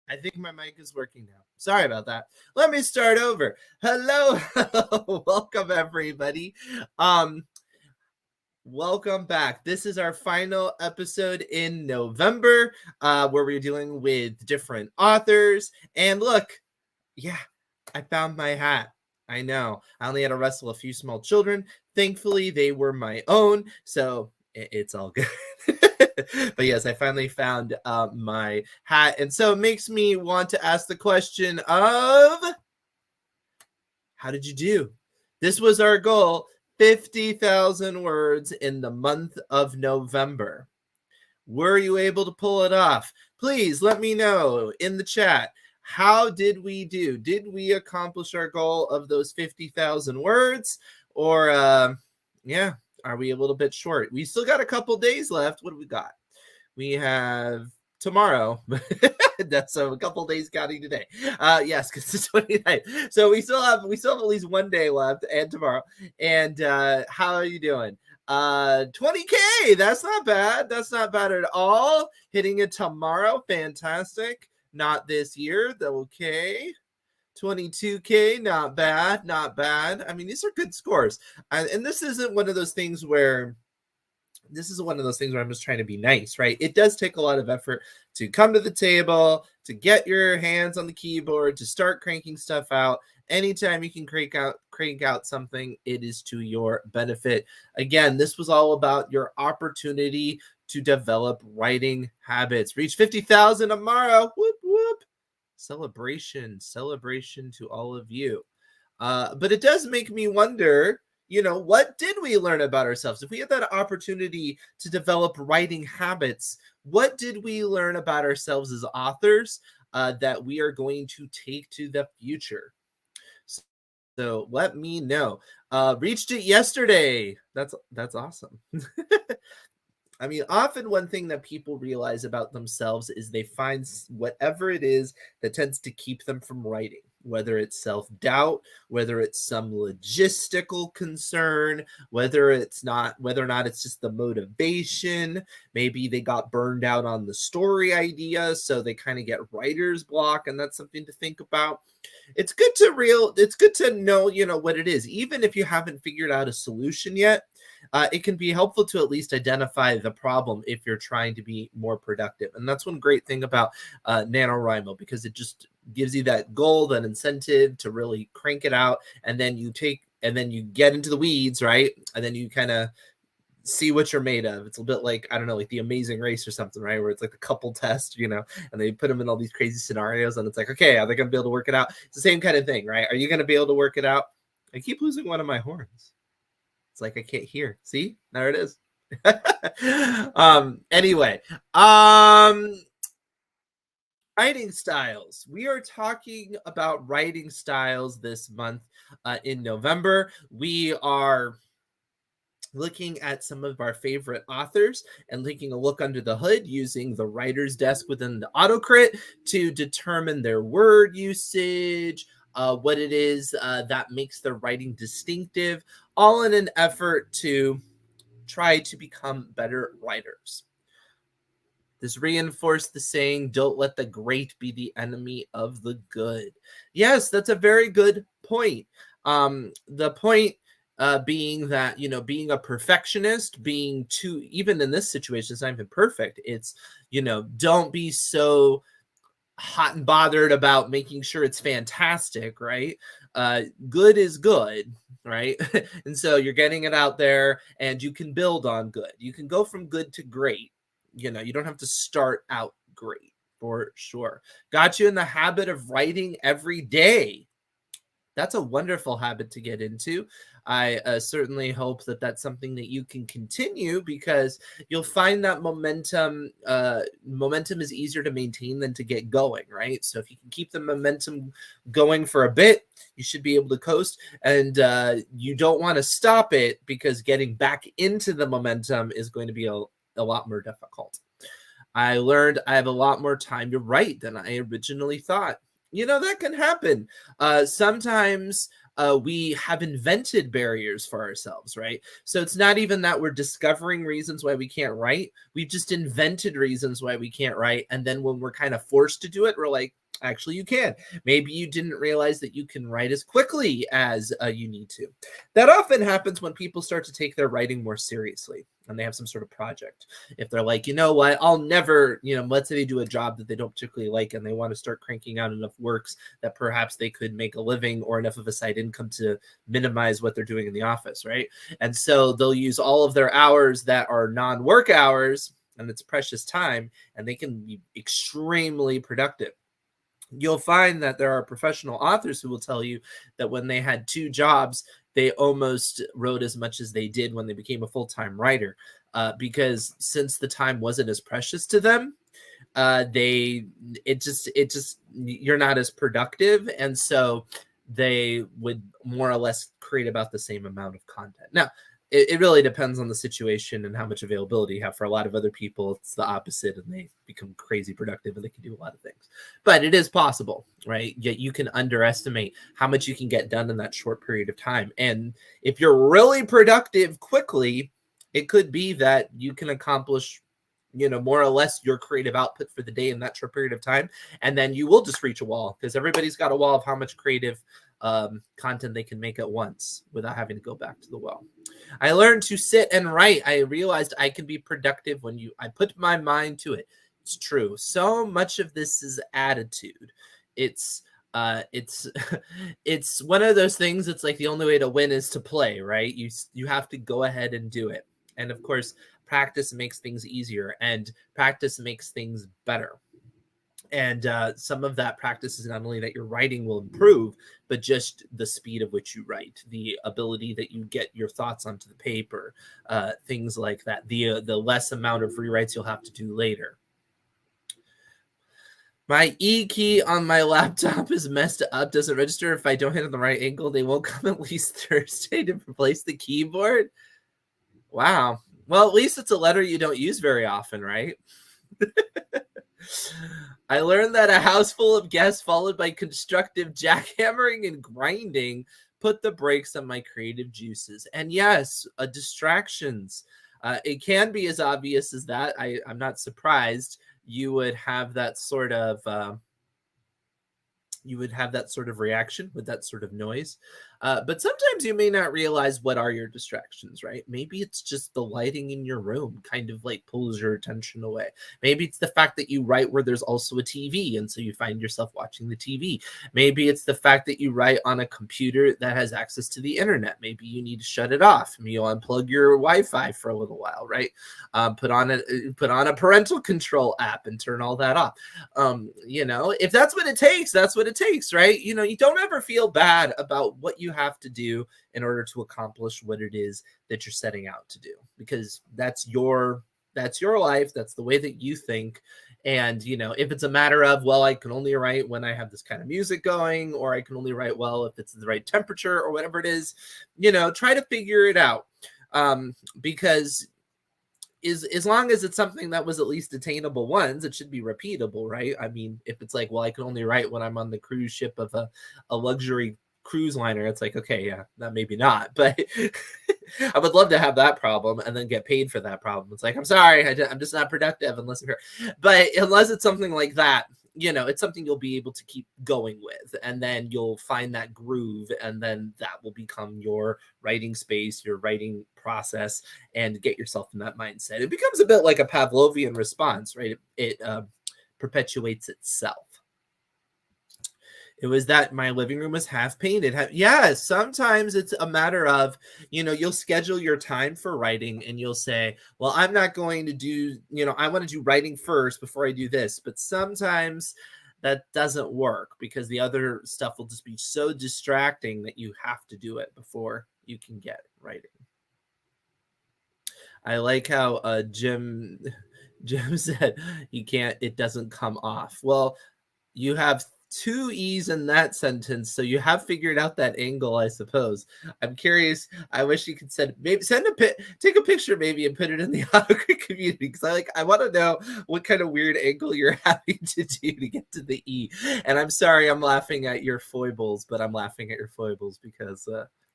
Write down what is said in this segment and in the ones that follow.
I think my mic is working now. Sorry about that. Let me start over. Hello, welcome everybody. Um, Welcome back. This is our final episode in November, where we're dealing with different authors. And look, yeah, I found my hat. I know. I only had to wrestle a few small children. Thankfully, they were my own, so it's all good. But yes, I finally found my hat, and so it makes me want to ask the question of, how did you do? This was our goal, 50,000 words in the month of November. Were you able to pull it off? Please let me know in the chat. How did we do? Did we accomplish our goal of those 50,000 words? Or, yeah, are we a little bit short? We still got a couple days left. What do we got? We have tomorrow. So a couple days counting today. Yes, because it's 29th. So we still have at least one day left, and tomorrow. And how are you doing? 20K. That's not bad. That's not bad at all. Hitting it tomorrow. Fantastic. Not this year, though. Okay. 22K. Not bad. Not bad. I mean, these are good scores. And this isn't one of those things where I'm just trying to be nice, right? It does take a lot of effort to come to the table, to get your hands on the keyboard, to start cranking stuff out. Anytime you can crank out something, it is to your benefit. Again, this was all about your opportunity to develop writing habits. Reach 50,000 tomorrow. Whoop, whoop. Celebration to all of you. But it does make me wonder, what did we learn about ourselves? If we had that opportunity to develop writing habits, what did we learn about ourselves as authors that we are going to take to the future? So let me know. Reached it yesterday. That's awesome. I mean, often one thing that people realize about themselves is they find whatever it is that tends to keep them from writing, whether it's self-doubt, whether it's some logistical concern, whether or not it's just the motivation. Maybe they got burned out on the story idea, so they kind of get writer's block, and that's something to think about. It's good to know, what it is. Even if you haven't figured out a solution yet, it can be helpful to at least identify the problem if you're trying to be more productive. And that's one great thing about NaNoWriMo, because it just gives you that goal, that incentive to really crank it out. And then you get into the weeds, right? And then you kind of see what you're made of. It's a bit like, I don't know, like The Amazing Race or something, right? Where it's like the couple test, and they put them in all these crazy scenarios, and it's like, okay, are they going to be able to work it out? It's the same kind of thing, right? Are you going to be able to work it out? I keep losing one of my horns. It's like I can't hear. See? There it is. Anyway, writing styles. We are talking about writing styles this month in November. We are looking at some of our favorite authors and taking a look under the hood using the writer's desk within the AutoCrit to determine their word usage, what it is that makes their writing distinctive, all in an effort to try to become better writers. This reinforced the saying, don't let the great be the enemy of the good. Yes, that's a very good point. The point being that, being a perfectionist, being too, even in this situation, it's not even perfect. It's, don't be so hot and bothered about making sure it's fantastic, right? Good is good, right? And so you're getting it out there, and you can build on good. You can go from good to great. You don't have to start out great, for sure. Got you in the habit of writing every day. That's a wonderful habit to get into. I certainly hope that that's something that you can continue, because you'll find that momentum is easier to maintain than to get going, right? So if you can keep the momentum going for a bit, you should be able to coast, and you don't want to stop it, because getting back into the momentum is going to be a lot more difficult. I learned I have a lot more time to write than I originally thought. That can happen. Sometimes we have invented barriers for ourselves, right? So it's not even that we're discovering reasons why we can't write. We've just invented reasons why we can't write. And then when we're kind of forced to do it, we're like, actually, you can. Maybe you didn't realize that you can write as quickly as you need to. That often happens when people start to take their writing more seriously and they have some sort of project. If they're like, you know what, I'll never, let's say they do a job that they don't particularly like and they want to start cranking out enough works that perhaps they could make a living or enough of a side income to minimize what they're doing in the office, right? And so they'll use all of their hours that are non-work hours and it's precious time, and they can be extremely productive. You'll find that there are professional authors who will tell you that when they had 2 jobs, they almost wrote as much as they did when they became a full-time writer, because since the time wasn't as precious to them, you're not as productive, and so they would more or less create about the same amount of content. Now, it really depends on the situation and how much availability you have. For a lot of other people, it's the opposite, and they become crazy productive and they can do a lot of things. But it is possible, right? Yet you can underestimate how much you can get done in that short period of time. And if you're really productive quickly, it could be that you can accomplish, more or less your creative output for the day in that short period of time. And then you will just reach a wall, because everybody's got a wall of how much creative content they can make at once without having to go back to the well. I learned to sit and write. I realized I can be productive when I put my mind to it. It's true. So much of this is attitude. It's it's one of those things. It's like the only way to win is to play, right? You have to go ahead and do it. And of course, practice makes things easier, and practice makes things better. And some of that practice is not only that your writing will improve, but just the speed of which you write, the ability that you get your thoughts onto the paper, things like that, the less amount of rewrites you'll have to do later. My E key on my laptop is messed up, doesn't register. If I don't hit it on the right angle, they won't come at least Thursday to replace the keyboard. Wow. Well, at least it's a letter you don't use very often, right? I learned that a house full of guests followed by constructive jackhammering and grinding put the brakes on my creative juices. And yes, distractions. It can be as obvious as that. I'm not surprised you would have that sort of reaction with that sort of noise. But sometimes you may not realize what are your distractions, right? Maybe it's just the lighting in your room kind of like pulls your attention away. Maybe it's the fact that you write where there's also a TV, and so you find yourself watching the TV. Maybe it's the fact that you write on a computer that has access to the internet. Maybe you need to shut it off. Maybe you'll unplug your Wi-Fi for a little while, right? Put on a parental control app and turn all that off. If that's what it takes, that's what it takes, right? You don't ever feel bad about what you have to do in order to accomplish what it is that you're setting out to do, because that's your life. That's the way that you think. And, if it's a matter of, well, I can only write when I have this kind of music going, or I can only write well if it's the right temperature or whatever it is, try to figure it out. Because as long as it's something that was at least attainable once, it should be repeatable, right? I mean, if it's like, well, I can only write when I'm on the cruise ship of a luxury cruise liner, it's like, okay, yeah, that maybe not, but I would love to have that problem and then get paid for that problem. It's like, I'm sorry, I'm just not productive unless I'm here. But unless it's something like that, it's something you'll be able to keep going with, and then you'll find that groove, and then that will become your writing space, your writing process, and get yourself in that mindset. It becomes a bit like a Pavlovian response, right? It perpetuates itself. It was that my living room was half painted. Yeah, sometimes it's a matter of, you'll schedule your time for writing and you'll say, well, I'm not going to do, I want to do writing first before I do this. But sometimes that doesn't work because the other stuff will just be so distracting that you have to do it before you can get writing. I like how Jim said it doesn't come off. Well, you have two E's in that sentence, so you have figured out that angle, I suppose. I'm curious. I wish you could take a picture maybe and put it in the autocorrect community, because I want to know what kind of weird angle you're having to do to get to the E. And I'm sorry, I'm laughing at your foibles, but I'm laughing at your foibles because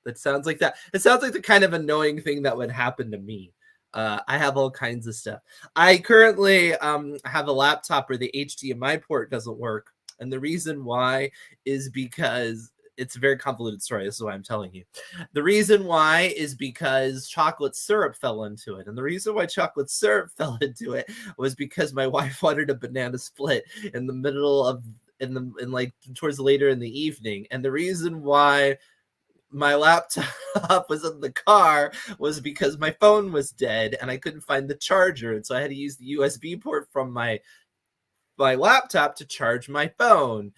that sounds like that. It sounds like the kind of annoying thing that would happen to me. I have all kinds of stuff. I currently have a laptop where the HDMI port doesn't work. And the reason why is because it's a very convoluted story. This is why I'm telling you. The reason why is because chocolate syrup fell into it. And the reason why chocolate syrup fell into it was because my wife wanted a banana split in the middle of, like towards later in the evening. And the reason why my laptop was in the car was because my phone was dead and I couldn't find the charger. And so I had to use the USB port from my laptop to charge my phone.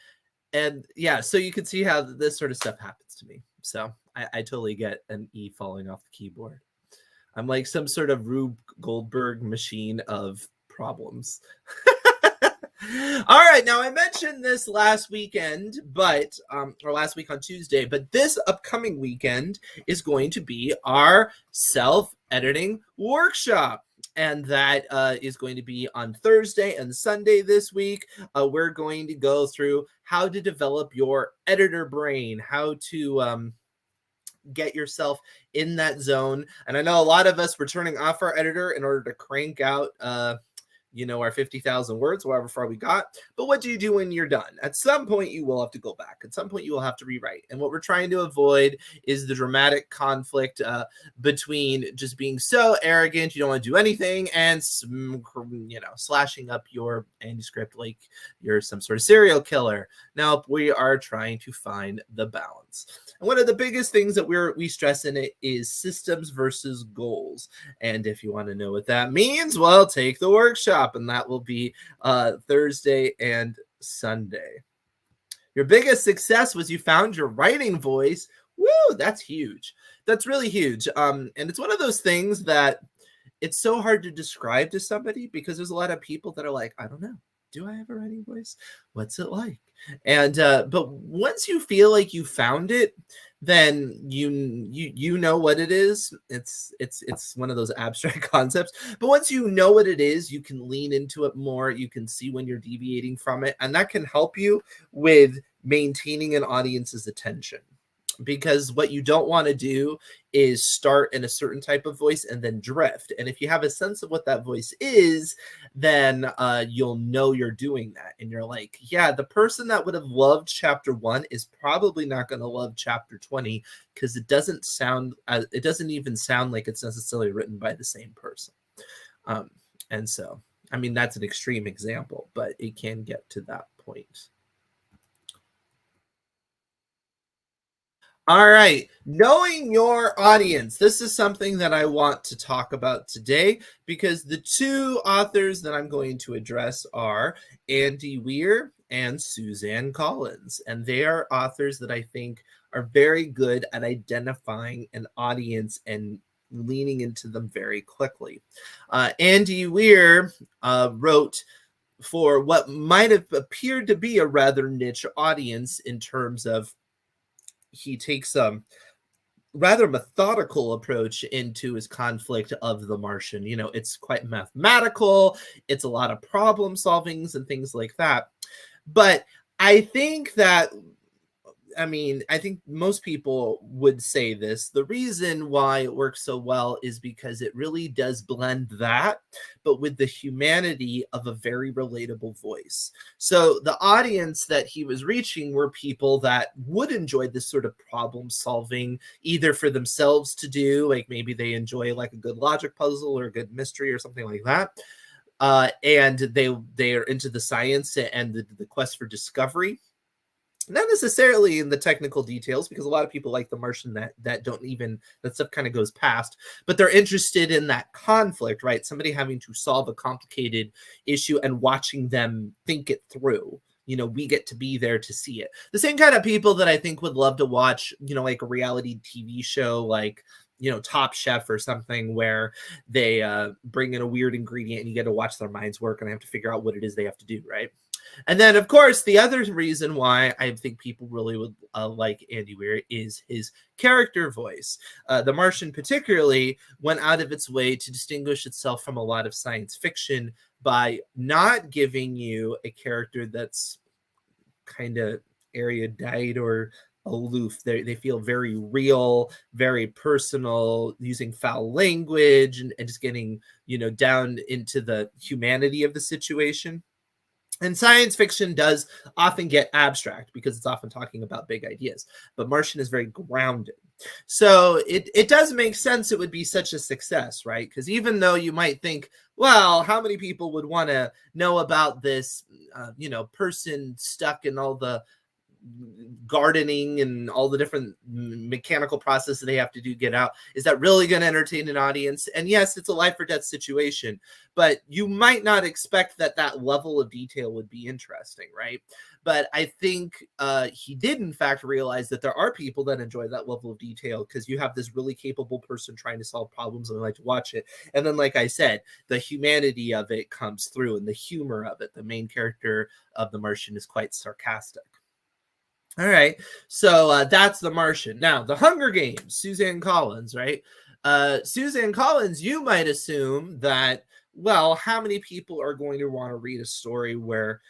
And yeah, so you can see how this sort of stuff happens to me. So I totally get an E falling off the keyboard. I'm like some sort of Rube Goldberg machine of problems. All right, now I mentioned this last weekend, but or last week on Tuesday, but this upcoming weekend is going to be our self-editing workshop. And that is going to be on Thursday and Sunday this week. We're going to go through how to develop your editor brain, how to get yourself in that zone. And I know a lot of us were turning off our editor in order to crank out our 50,000 words, however far we got. But what do you do when you're done? At some point, you will have to go back. At some point, you will have to rewrite. And what we're trying to avoid is the dramatic conflict between just being so arrogant, you don't want to do anything, and slashing up your manuscript like you're some sort of serial killer. Now, we are trying to find the balance. And one of the biggest things that we stress in it is systems versus goals. And if you want to know what that means, well, take the workshop. And that will be Thursday and Sunday. Your biggest success was you found your writing voice. Woo, that's huge. That's really huge. And it's one of those things that it's so hard to describe to somebody because there's a lot of people that are like, I don't know. Do I have a writing voice? What's it like? And but once you feel like you found it, then you know what it is. It's one of those abstract concepts. But once you know what it is, you can lean into it more. You can see when you're deviating from it, and that can help you with maintaining an audience's attention. Because what you don't want to do is start in a certain type of voice and then drift. And if you have a sense of what that voice is, then you'll know you're doing that. And you're like, yeah, the person that would have loved chapter 1 is probably not going to love chapter 20 because it doesn't even sound like it's necessarily written by the same person. And so, I mean, that's an extreme example, but it can get to that point. All right. Knowing your audience. This is something that I want to talk about today because the two authors that I'm going to address are Andy Weir and Suzanne Collins. And they are authors that I think are very good at identifying an audience and leaning into them very quickly. Andy Weir wrote for what might have appeared to be a rather niche audience in terms of he takes a rather methodical approach into his conflict of The Martian. You know, it's quite mathematical. It's a lot of problem solvings and things like that. But I think that, I think most people would say this. The reason why it works so well is because it really does blend that, but with the humanity of a very relatable voice. So the audience that he was reaching were people that would enjoy this sort of problem solving, either for themselves to do, like maybe they enjoy like a good logic puzzle or a good mystery or something like that. And they are into the science and the quest for discovery. Not necessarily in the technical details, because a lot of people like The Martian that don't even, that stuff kind of goes past, but they're interested in that conflict, right? Somebody having to solve a complicated issue and watching them think it through. You know, we get to be there to see it. The same kind of people that I think would love to watch, you know, like a reality TV show, like Top Chef or something where they bring in a weird ingredient and you get to watch their minds work and they have to figure out what it is they have to do, right? And then, of course, the other reason why I think people really would like Andy Weir is his character voice. The Martian, particularly, went out of its way to distinguish itself from a lot of science fiction by not giving you a character that's kind of erudite or aloof. They feel very real, very personal, using foul language and just getting, down into the humanity of the situation. And science fiction does often get abstract because it's often talking about big ideas, but Martian is very grounded. So it does make sense it would be such a success, right? Because even though you might think, well, how many people would want to know about this, person stuck in all the gardening and all the different mechanical processes they have to do get out, is that really going to entertain an audience? And yes, it's a life or death situation, but you might not expect that level of detail would be interesting, right? But I think he did in fact realize that there are people that enjoy that level of detail because you have this really capable person trying to solve problems and they like to watch it. And then, like I said, the humanity of it comes through and the humor of it. The main character of The Martian is quite sarcastic. All right, so that's The Martian. Now, The Hunger Games, Suzanne Collins, right? Suzanne Collins, you might assume that, well, how many people are going to want to read a story where,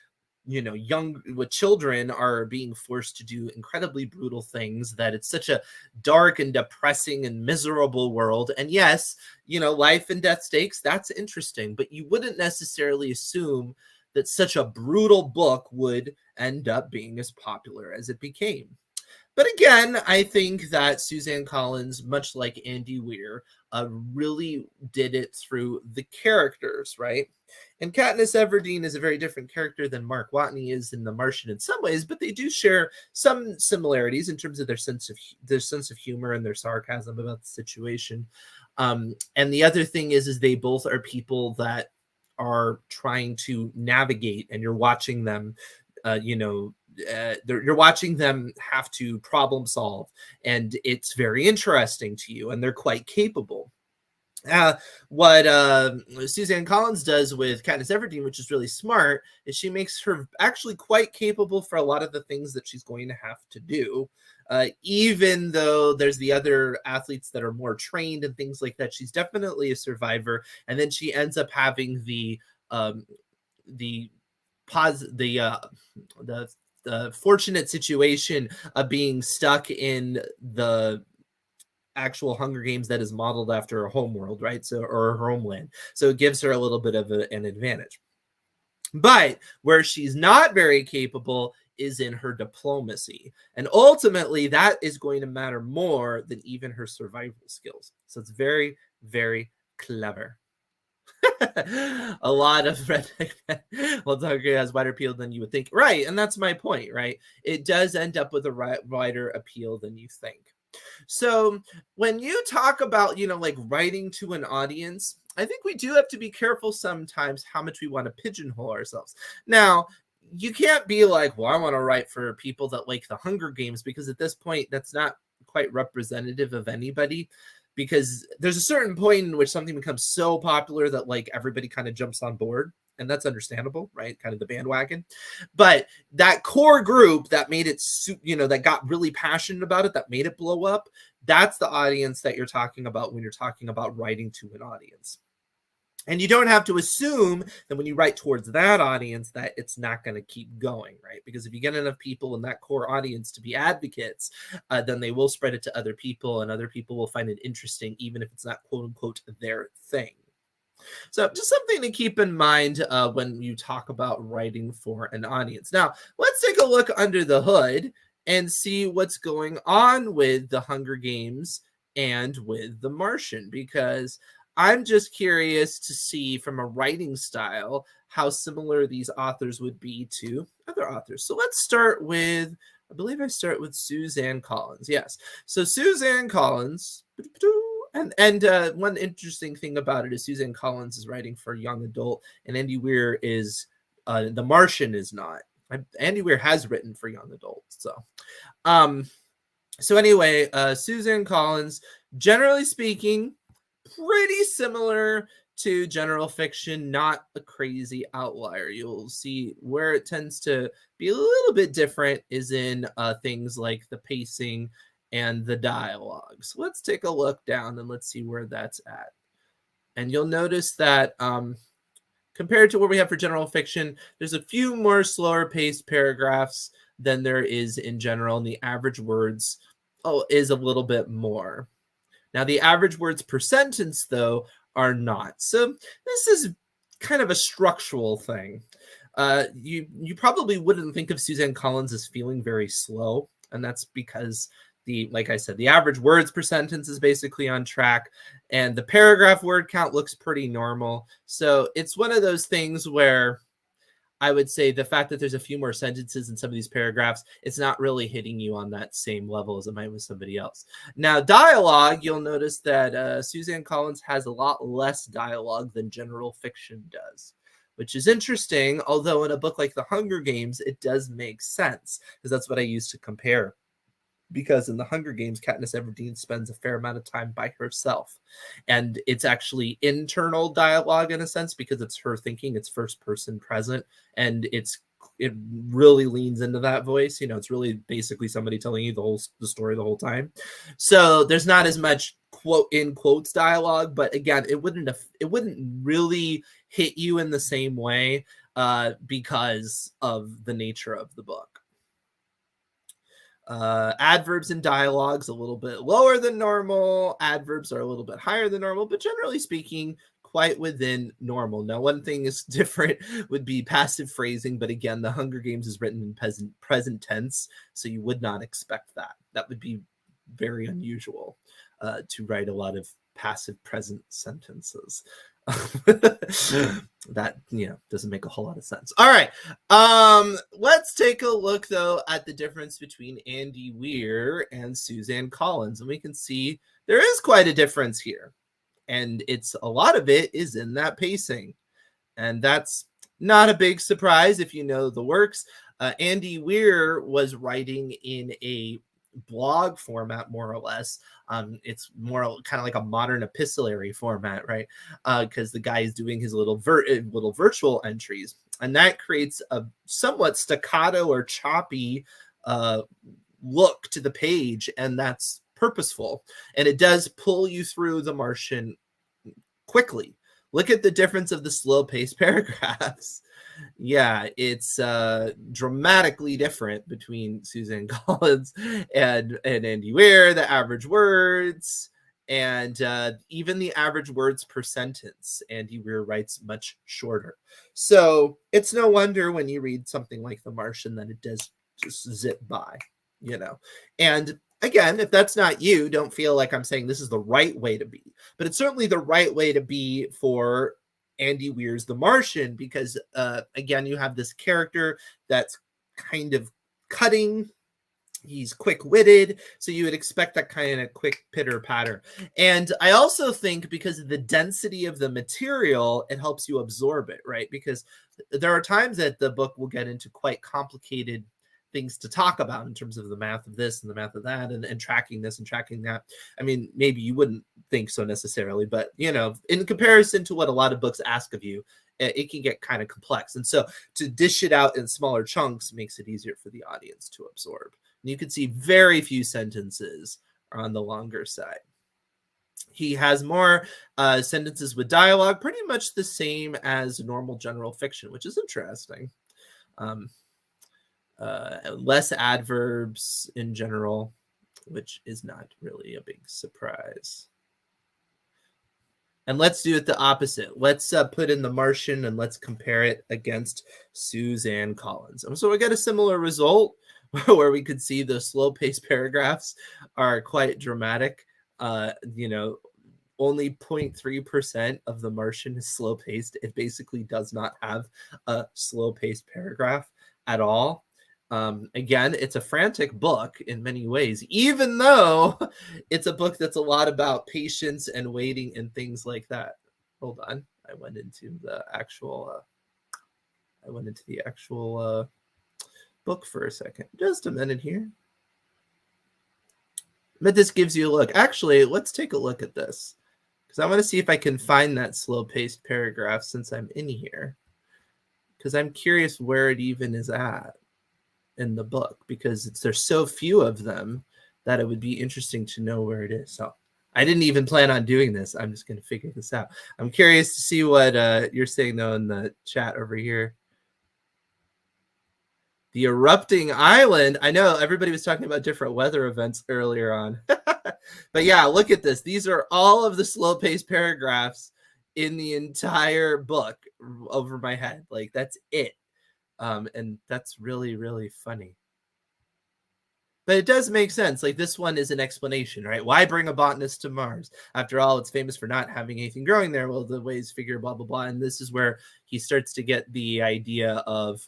children are being forced to do incredibly brutal things, that it's such a dark and depressing and miserable world. And yes, life and death stakes, that's interesting, but you wouldn't necessarily assume that such a brutal book would end up being as popular as it became. But again, I think that Suzanne Collins, much like Andy Weir, really did it through the characters, right? And Katniss Everdeen is a very different character than Mark Watney is in The Martian in some ways, but they do share some similarities in terms of their sense of humor and their sarcasm about the situation. And the other thing is they both are people that are trying to navigate, and you're watching them you're watching them have to problem solve, and it's very interesting to you, and they're quite capable. What Suzanne Collins does with Katniss Everdeen, which is really smart, is she makes her actually quite capable for a lot of the things that she's going to have to do. Even though there's the other athletes that are more trained and things like that, she's definitely a survivor. And then she ends up having the fortunate situation of being stuck in the actual Hunger Games that is modeled after her homeworld, right? So, or her homeland. So it gives her a little bit of an advantage. But where she's not very capable is in her diplomacy. And ultimately, that is going to matter more than even her survival skills. So it's very, very clever. A lot of redneck men. Well, Hunger has wider appeal than you would think. Right, and that's my point, right? It does end up with a wider appeal than you think. So when you talk about, like writing to an audience, I think we do have to be careful sometimes how much we want to pigeonhole ourselves. Now, you can't be like, well, I want to write for people that like the Hunger Games, because at this point, that's not quite representative of anybody. Because there's a certain point in which something becomes so popular that like everybody kind of jumps on board. And that's understandable, right? Kind of the bandwagon. But that core group that made it, that got really passionate about it, that made it blow up, that's the audience that you're talking about when you're talking about writing to an audience. And you don't have to assume that when you write towards that audience that it's not going to keep going, right? Because if you get enough people in that core audience to be advocates, then they will spread it to other people, and other people will find it interesting, even if it's not quote unquote their thing. So just something to keep in mind when you talk about writing for an audience. Now, let's take a look under the hood and see what's going on with the Hunger Games and with The Martian, because I'm just curious to see from a writing style how similar these authors would be to other authors. So let's start with, I believe I start with Suzanne Collins. Yes. So Suzanne Collins, and one interesting thing about it is Suzanne Collins is writing for young adult, and Andy Weir is, The Martian is not. Andy Weir has written for young adults. So, So anyway, Suzanne Collins, generally speaking, pretty similar to general fiction, not a crazy outlier. You'll see where it tends to be a little bit different is in things like the pacing and the dialogue. So let's take a look down and let's see where that's at. And you'll notice that compared to what we have for general fiction, there's a few more slower paced paragraphs than there is in general, and the average words is a little bit more. Now, the average words per sentence, though, are not. So this is kind of a structural thing. You probably wouldn't think of Suzanne Collins as feeling very slow, and that's because like I said, the average words per sentence is basically on track, and the paragraph word count looks pretty normal. So it's one of those things where I would say the fact that there's a few more sentences in some of these paragraphs, it's not really hitting you on that same level as it might with somebody else. Now, dialogue, you'll notice that Suzanne Collins has a lot less dialogue than general fiction does, which is interesting, although in a book like The Hunger Games, it does make sense, because that's what I used to compare. Because in The Hunger Games, Katniss Everdeen spends a fair amount of time by herself. And it's actually internal dialogue in a sense, because it's her thinking, it's first person present, and it really leans into that voice. It's really basically somebody telling you the story the whole time. So there's not as much quote in quotes dialogue, but again, it wouldn't really hit you in the same way because of the nature of the book. Adverbs and dialogues a little bit lower than normal. Adverbs are a little bit higher than normal, but generally speaking, quite within normal. Now, one thing is different would be passive phrasing, but again, The Hunger Games is written in present tense, so you would not expect that. That would be very unusual to write a lot of passive present sentences. That doesn't make a whole lot of sense. All right, let's take a look though at the difference between Andy Weir and Suzanne Collins, and we can see there is quite a difference here, and a lot of it is in that pacing, and that's not a big surprise if you know the works. Andy Weir was writing in a blog format, more or less. It's more kind of like a modern epistolary format, right? Because the guy is doing his little virtual entries, and that creates a somewhat staccato or choppy look to the page, and that's purposeful, and it does pull you through The Martian quickly. Look at the difference of the slow-paced paragraphs. Yeah, it's dramatically different between Suzanne Collins and Andy Weir. The average words and even the average words per sentence, Andy Weir writes much shorter. So it's no wonder when you read something like The Martian that it does just zip by, And again, if that's not you, don't feel like I'm saying this is the right way to be, but it's certainly the right way to be for Andy Weir's The Martian, because again, you have this character that's kind of cutting. He's quick-witted, so you would expect that kind of quick pitter-patter. And I also think because of the density of the material, it helps you absorb it, right? Because there are times that the book will get into quite complicated things to talk about in terms of the math of this and the math of that, and tracking this and tracking that. I mean, maybe you wouldn't think so necessarily, but in comparison to what a lot of books ask of you, it can get kind of complex. And so to dish it out in smaller chunks makes it easier for the audience to absorb. And you can see very few sentences are on the longer side. He has more sentences with dialogue, pretty much the same as normal general fiction, which is interesting. Less adverbs in general, which is not really a big surprise. And let's do it the opposite. Let's put in The Martian and let's compare it against Suzanne Collins. So we got a similar result where we could see the slow-paced paragraphs are quite dramatic. Only 0.3% of The Martian is slow-paced. It basically does not have a slow-paced paragraph at all. Again, it's a frantic book in many ways, even though it's a book that's a lot about patience and waiting and things like that. Hold on. I went into the actual book for a second. Just a minute here. But this gives you a look. Actually, let's take a look at this, because I want to see if I can find that slow-paced paragraph since I'm in here, because I'm curious where it even is at in the book, because there's so few of them that it would be interesting to know where it is. So I didn't even plan on doing this. I'm just going to figure this out. I'm curious to see what you're saying, though, in the chat over here. The erupting island. I know everybody was talking about different weather events earlier on. But yeah, look at this. These are all of the slow-paced paragraphs in the entire book over my head. Like, that's it. And that's really, really funny. But it does make sense. Like, this one is an explanation, right? Why bring a botanist to Mars? After all, it's famous for not having anything growing there. Well, the ways figure, blah, blah, blah. And this is where he starts to get the idea of,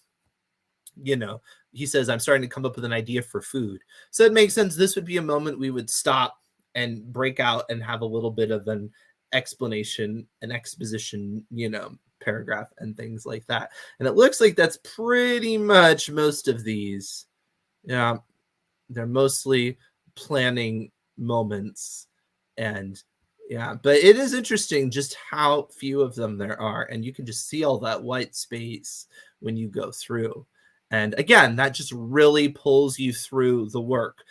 he says, I'm starting to come up with an idea for food. So it makes sense. This would be a moment we would stop and break out and have a little bit of an explanation, an exposition, paragraph and things like that. And it looks like that's pretty much most of these. Yeah, they're mostly planning moments. And yeah, but it is interesting just how few of them there are. And you can just see all that white space when you go through. And again, that just really pulls you through the work.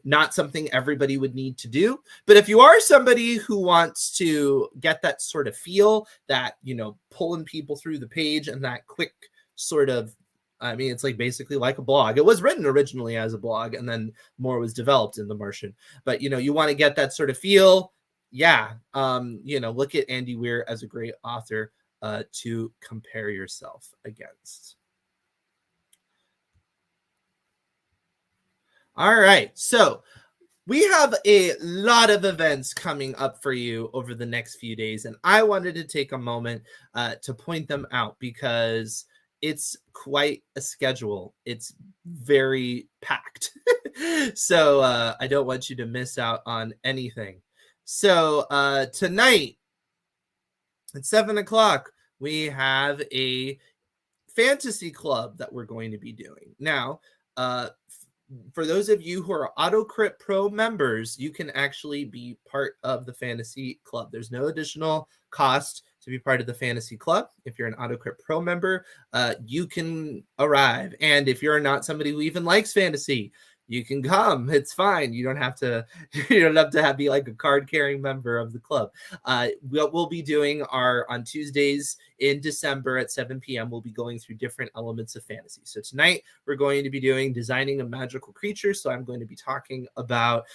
Not something everybody would need to do. But if you are somebody who wants to get that sort of feel, that, pulling people through the page and that quick sort of, it's like basically like a blog. It was written originally as a blog, and then more was developed in The Martian. But, you want to get that sort of feel. Yeah. Look at Andy Weir as a great author to compare yourself against. All right. So we have a lot of events coming up for you over the next few days, and I wanted to take a moment to point them out because it's quite a schedule. It's very packed. So I don't want you to miss out on anything. So tonight at 7:00, we have a fantasy club that we're going to be doing. Now, for those of you who are AutoCrit Pro members, you can actually be part of the fantasy club. There's no additional cost to be part of the fantasy club. If you're an AutoCrit Pro member, you can arrive. And if you're not somebody who even likes fantasy, you can come. It's fine. You don't have to. Be like a card-carrying member of the club. What we'll be doing on Tuesdays in December at 7 p.m. We'll be going through different elements of fantasy. So tonight we're going to be doing designing a magical creature. So I'm going to be talking about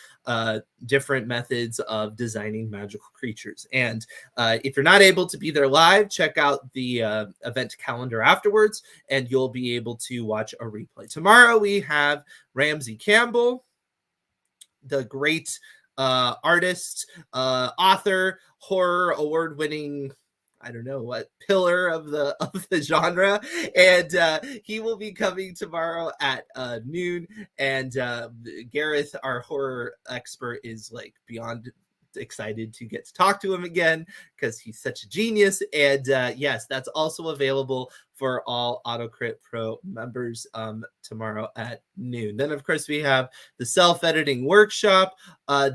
different methods of designing magical creatures. And if you're not able to be there live, check out the event calendar afterwards, and you'll be able to watch a replay. Tomorrow we have Ramsey Campbell, the great artist, author, horror award-winning, I don't know what pillar of the genre, and he will be coming tomorrow at noon. And Gareth, our horror expert, is like beyond excited to get to talk to him again because he's such a genius. And yes, that's also available for all AutoCrit Pro members tomorrow at noon. Then, of course, we have the self-editing workshop.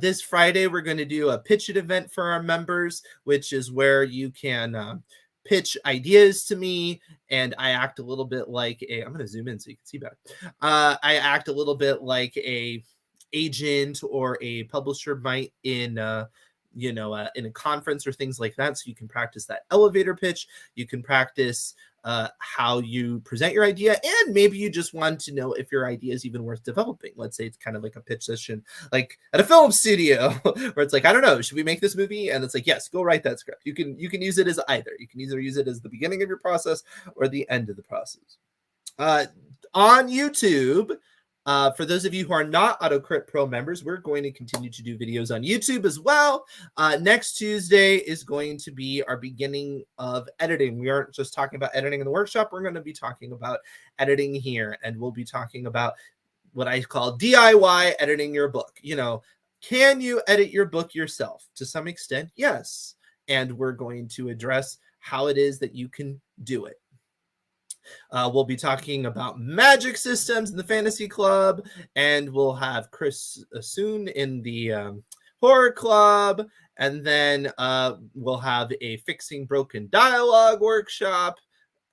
This Friday, we're going to do a pitch it event for our members, which is where you can pitch ideas to me, and I act a little bit like I'm going to zoom in so you can see better. I act a little bit like a agent or a publisher might in a conference or things like that. So you can practice that elevator pitch. You can practice how you present your idea, and maybe you just want to know if your idea is even worth developing. Let's say it's kind of like a pitch session, like at a film studio, where it's like, I don't know, should we make this movie? And it's like, yes, go write that script. You can use it as either. You can either use it as the beginning of your process or the end of the process. On YouTube, for those of you who are not AutoCrit Pro members, we're going to continue to do videos on YouTube as well. Next Tuesday is going to be our beginning of editing. We aren't just talking about editing in the workshop. We're going to be talking about editing here, and we'll be talking about what I call DIY editing your book. Can you edit your book yourself? To some extent, yes. And we're going to address how it is that you can do it. We'll be talking about magic systems in the fantasy club, and we'll have Chris soon in the horror club, and then we'll have a fixing broken dialogue workshop.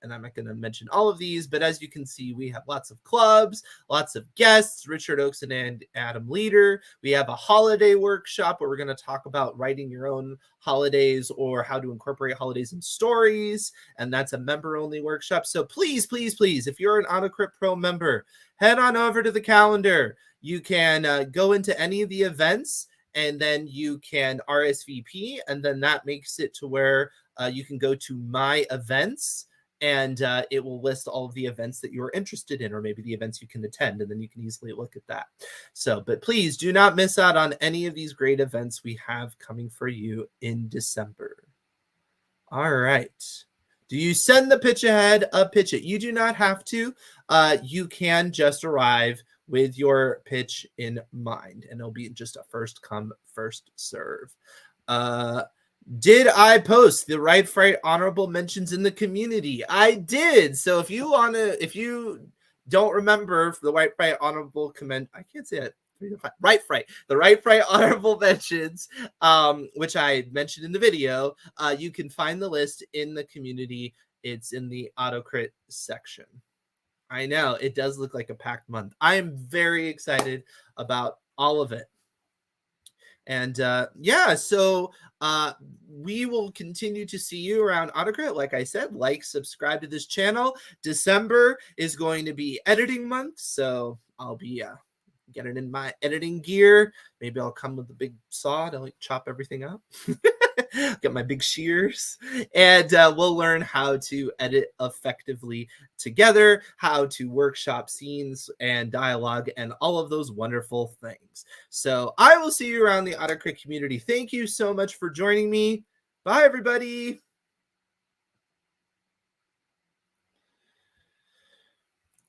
And I'm not going to mention all of these, but as you can see, we have lots of clubs, lots of guests, Richard Oakson and Adam Leader. We have a holiday workshop where we're going to talk about writing your own holidays or how to incorporate holidays in stories. And that's a member-only workshop. So please, please, please, if you're an AutoCrit Pro member, head on over to the calendar. You can go into any of the events, and then you can RSVP, and then that makes it to where you can go to my events, and it will list all of the events that you're interested in, or maybe the events you can attend, and then you can easily look at that. So, but please do not miss out on any of these great events we have coming for you in December. All right. Do you send the pitch ahead of pitch it? You do not have to. You can just arrive with your pitch in mind, and it'll be just a first come, first serve. Did I post the Right Fright honorable mentions in the community? I did. So if you don't remember the Right Fright honorable comment, I can't say it. Right Fright, the Right Fright honorable mentions, which I mentioned in the video. You can find the list in the community. It's in the AutoCrit section. I know it does look like a packed month. I am very excited about all of it. And yeah, so we will continue to see you around AutoCrit. Like I said, subscribe to this channel. December is going to be editing month, so I'll be getting in my editing gear. Maybe I'll come with a big saw to chop everything up. Get my big shears, and we'll learn how to edit effectively together, how to workshop scenes and dialogue and all of those wonderful things. So I will see you around the AutoCrit community. Thank you so much for joining me. Bye, everybody.